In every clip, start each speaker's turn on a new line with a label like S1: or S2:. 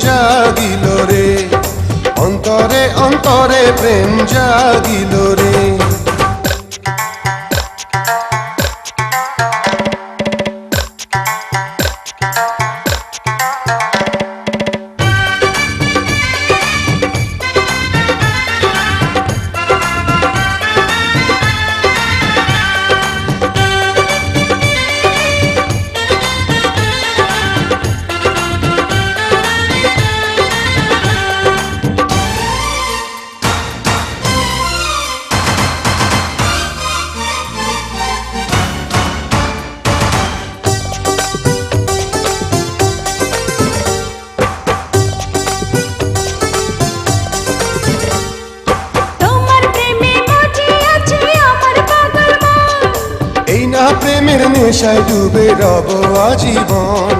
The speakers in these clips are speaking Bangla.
S1: জাগিল রে, অন্তরে অন্তরে প্রেম জাগিল রে। প্রেমের নেশায় ডুবে রব আজীবন,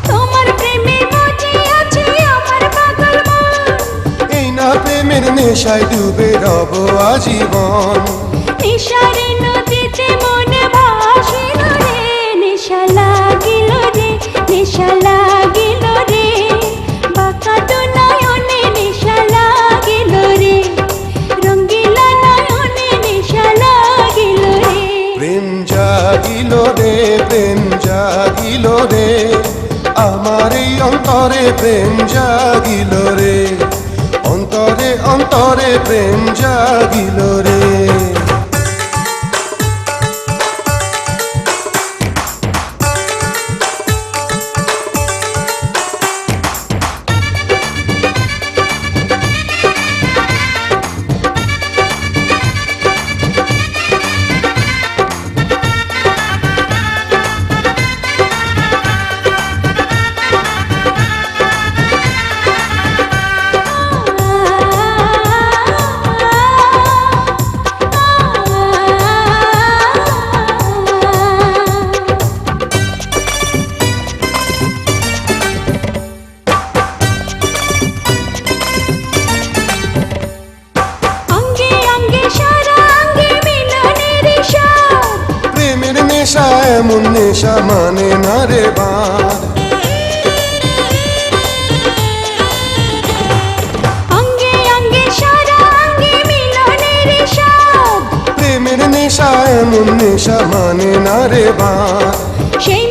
S2: তোমার প্রেমে মজে আছে আমার পাগল মন।
S1: এই না প্রেমের নেশায় ডুবে রব আজীবন।
S2: নেশারে নদীতে মনে ভাসিল রে, নেশা লাগিল রে, নেশা লাগিল রে, বাঁকা তো নয়নে নেশা লাগিল রে, রঙ্গিলা নয়নে নেশা লাগিল রে।
S1: প্রেম জাগিল রে, প্রেম জাগিল রে, আমার এই অন্তরে প্রেম জাগিল রে, অন্তরে অন্তরে প্রেম জাগিল রে। নেশা এমন নেশা মানে না রে বাঁধ,
S2: অঙ্গে অঙ্গে সারা অঙ্গে মিলনের স্বাদ।
S1: প্রেমের নেশা এমন নেশা মানে না রে বাঁধ,
S2: সেই